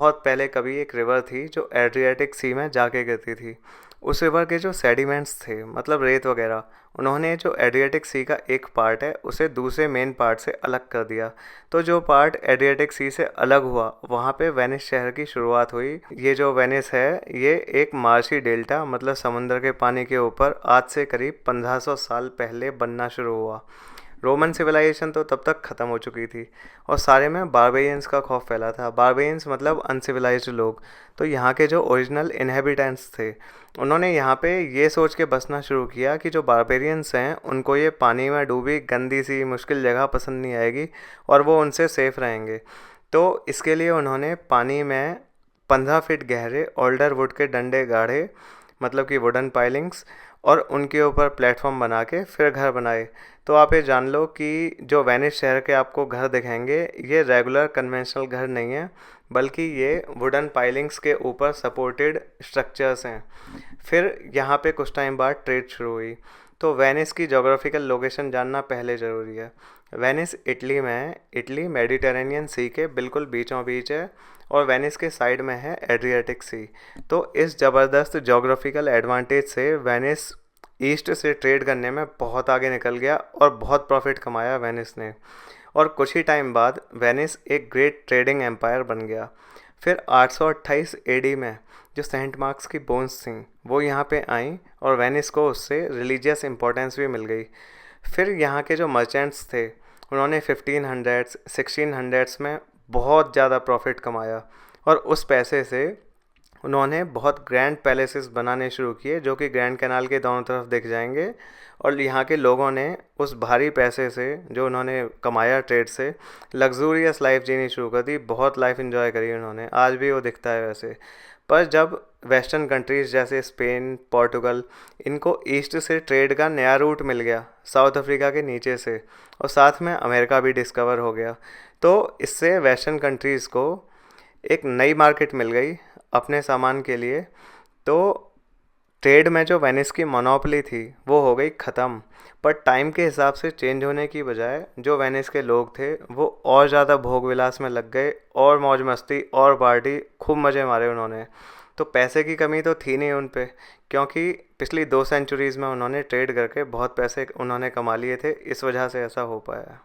बहुत पहले कभी एक रिवर थी जो एड्रियाटिक सी में जाके गिरती थी। उस रिवर के जो सेडिमेंट्स थे, मतलब रेत वगैरह, उन्होंने जो एड्रियाटिक सी का एक पार्ट है उसे दूसरे मेन पार्ट से अलग कर दिया। तो जो पार्ट एड्रियाटिक सी से अलग हुआ वहाँ पे वेनिस शहर की शुरुआत हुई। ये जो वेनिस है ये एक मार्शी डेल्टा, मतलब समुद्र के पानी के ऊपर आज से करीब 1500 साल पहले बनना शुरू हुआ। रोमन सिविलाइजेशन तो तब तक ख़त्म हो चुकी थी और सारे में बारबेरियंस का खौफ फैला था। बारबेरियंस मतलब अनसिविलाइज्ड लोग। तो यहाँ के जो ओरिजिनल इनहेबिटेंट्स थे उन्होंने यहाँ पे ये सोच के बसना शुरू किया कि जो बारबेरियंस हैं उनको ये पानी में डूबी गंदी सी मुश्किल जगह पसंद नहीं आएगी और वो उनसे सेफ़ रहेंगे। तो इसके लिए उन्होंने पानी में 15 फीट गहरे ओल्डर वुड के डंडे गाढ़े, मतलब कि वुडन पाइलिंग्स, और उनके ऊपर प्लेटफॉर्म बना के फिर घर बनाए। तो आप ये जान लो कि जो वेनिस शहर के आपको घर दिखेंगे ये रेगुलर कन्वेंशनल घर नहीं है, बल्कि ये वुडन पाइलिंग्स के ऊपर सपोर्टेड स्ट्रक्चर्स हैं। फिर यहाँ पे कुछ टाइम बाद ट्रेड शुरू हुई। तो वेनिस की जोग्राफिकल लोकेशन जानना पहले ज़रूरी है। वेनिस इटली में है। इटली मेडिटेरेनियन सी के बिल्कुल बीचों बीच है और वेनिस के साइड में है एड्रियाटिक सी। तो इस ज़बरदस्त जोग्राफिकल एडवांटेज से वेनिस ईस्ट से ट्रेड करने में बहुत आगे निकल गया और बहुत प्रॉफिट कमाया वेनिस ने। और कुछ ही टाइम बाद वेनिस एक ग्रेट ट्रेडिंग एम्पायर बन गया। फिर 828 एडी में जो सेंट मार्क्स की बोन्स थी वो यहाँ पे आई और वेनिस को उससे रिलीजियस इम्पोर्टेंस भी मिल गई। फिर यहाँ के जो मर्चेंट्स थे उन्होंने 1500s 1600s में बहुत ज़्यादा प्रॉफिट कमाया और उस पैसे से उन्होंने बहुत ग्रैंड पैलेसेस बनाने शुरू किए जो कि ग्रैंड कैनाल के दोनों तरफ दिख जाएंगे। और यहाँ के लोगों ने उस भारी पैसे से जो उन्होंने कमाया ट्रेड से लग्जूरियस लाइफ जीनी शुरू कर दी। बहुत लाइफ एंजॉय करी उन्होंने, आज भी वो दिखता है वैसे। पर जब वेस्टर्न कंट्रीज़ जैसे स्पेन, पोर्टुगल, इनको ईस्ट से ट्रेड का नया रूट मिल गया साउथ अफ्रीका के नीचे से, और साथ में अमेरिका भी डिस्कवर हो गया, तो इससे वेस्टर्न कंट्रीज़ को एक नई मार्केट मिल गई अपने सामान के लिए। तो ट्रेड में जो वेनिस की मोनोपोली थी वो हो गई ख़त्म। पर टाइम के हिसाब से चेंज होने की बजाय जो वेनिस के लोग थे वो और ज़्यादा भोग विलास में लग गए और मौज मस्ती और पार्टी, खूब मज़े मारे उन्होंने। तो पैसे की कमी तो थी नहीं उन पे, क्योंकि पिछली 2 सेंचुरीज़ में उन्होंने ट्रेड करके बहुत पैसे उन्होंने कमा लिए थे, इस वजह से ऐसा हो पाया।